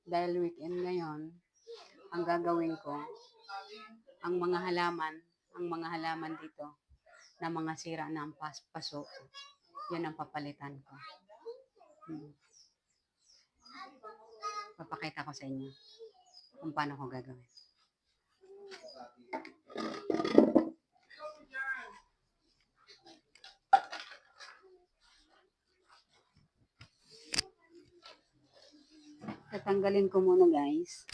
Dahil weekend ngayon, ang gagawin ko, ang mga halaman dito na mga sira na ang paso, yun ang papalitan ko. Papakita ko sa inyo kung paano ko gagawin. Tatanggalin ko muna guys.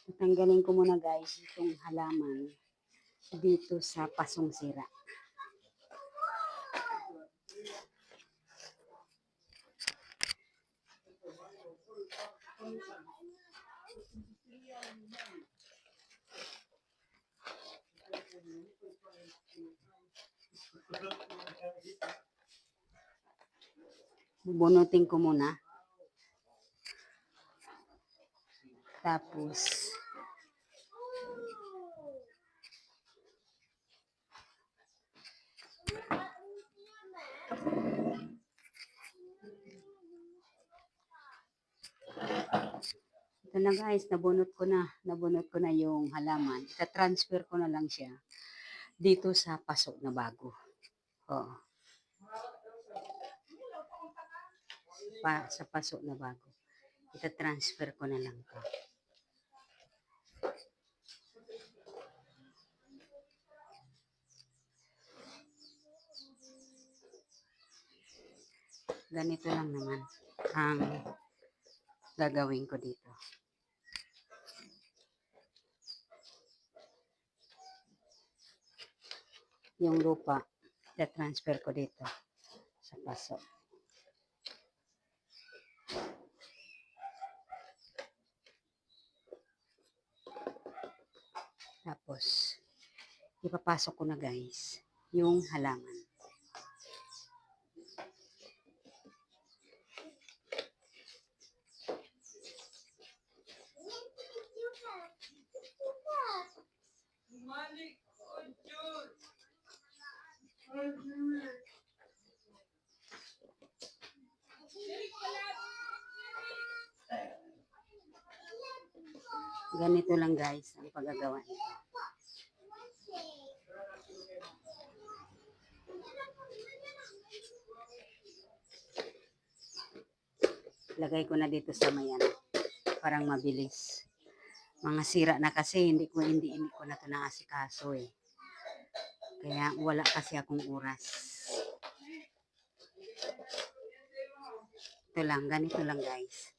Tatanggalin ko muna guys itong halaman dito sa pasong sira. Bubunutin ko muna. Tapos ito na guys, nabunot ko na yung halaman. Ita-transfer ko na lang siya dito sa paso na bago. Oo. Sa paso na bago. Ita-transfer ko na lang to. Ganito lang naman ang gagawin ko dito. Yung lupa, ita-transfer ko dito sa paso. Tapos, ipapasok ko na guys yung halaman. Ganito lang guys ang paggagawa nito. Lagay ko na dito sa mayan. Parang mabilis. Mga sira na kasi hindi ko na ito naasikaso eh. Kaya wala kasi akong oras. Ito lang, ganito lang guys.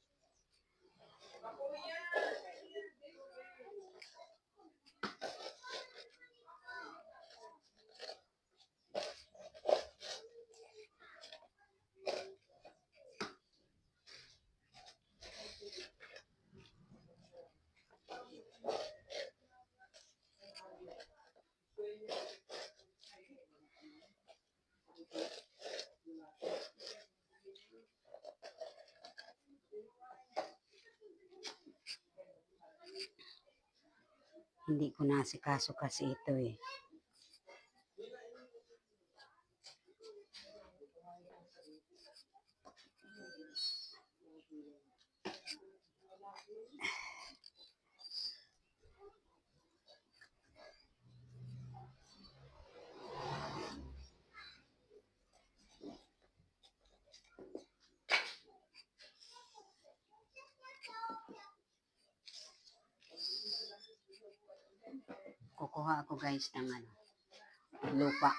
Hindi ko naasikaso kasi ito eh. Kukuha ako guys ng lupa.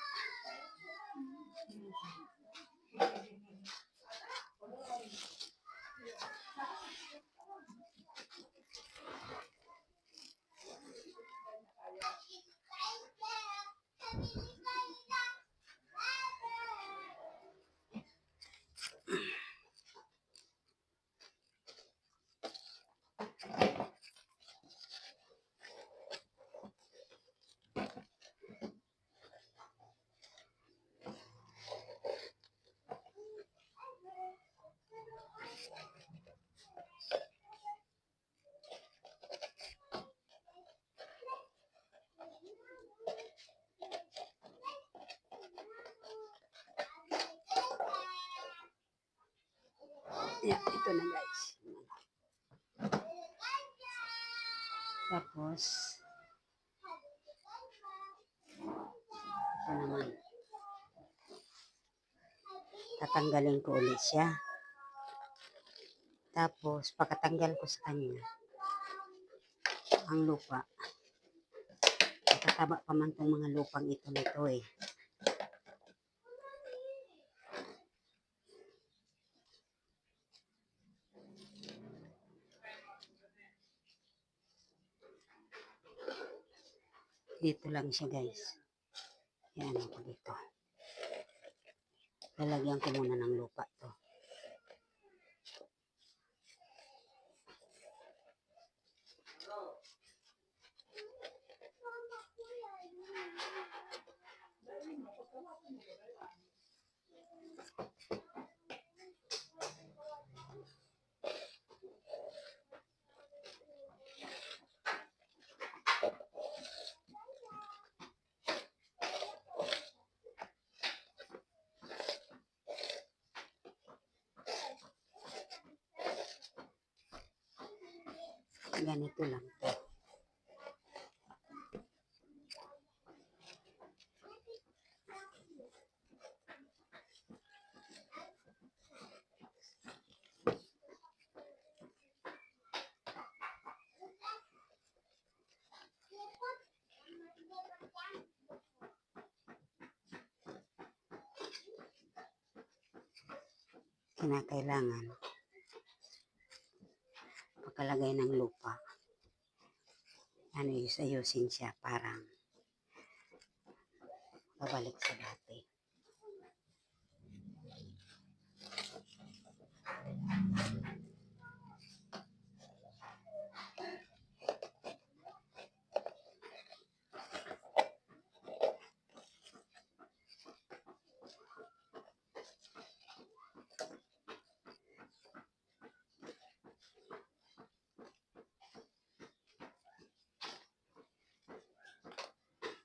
Yeah, ito na guys. Tapos, ito naman. Tatanggalin ko ulit siya. Tapos, pagkatanggal ko sa kanya, ang lupa. Nakataba pa man tong mga lupang ito nito eh. Dito lang siya guys. Yan ako dito. Lalagyan ko muna ng lupa to. Ganito lang to. Kinakailangan pagkalagay ng lupa, ayusin siya parang babalik sa dati.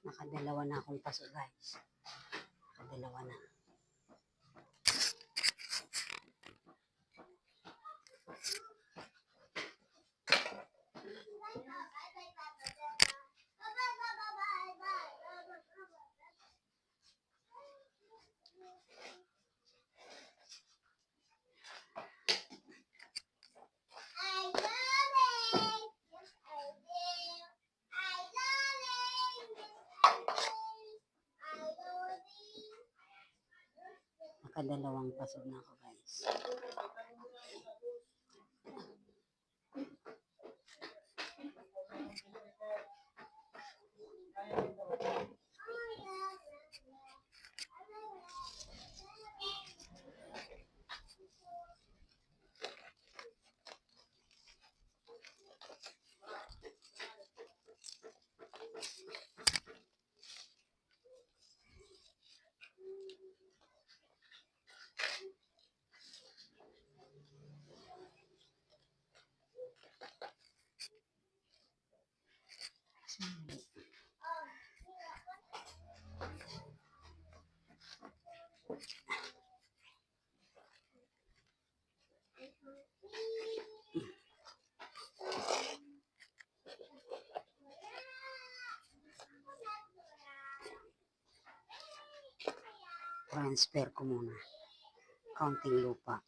Nakadalawa na akong paso guys. Nakadalawa na. Nakadalawang paso na ako guys. Transfer ko muna. Kaunting lupa.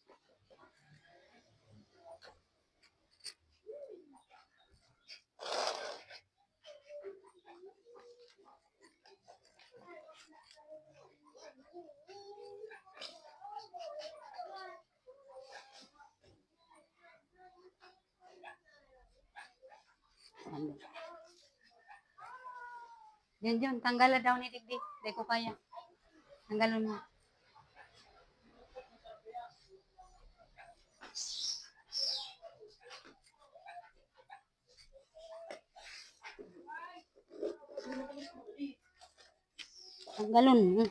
Diyan, tanggalan daw ni Digdig. Hindi ko kaya. Tanggalon mo. Tanggalon mo.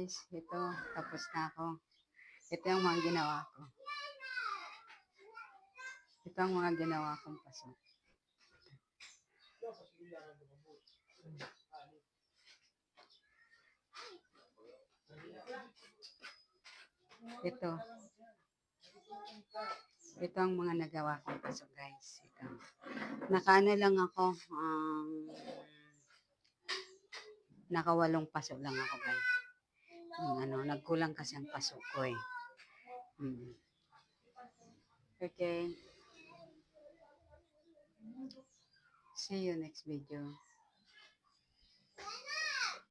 guys, ito, tapos na ako. Ito yung mga ginawa ko. Ito ang mga ginawa kong paso. Ito. Ito ang mga nagawa kong paso, guys. Ito. Nakaano lang ako, nakawalong paso lang ako, guys. Nagkulang kasi ang paso ko eh. Okay. See you next video.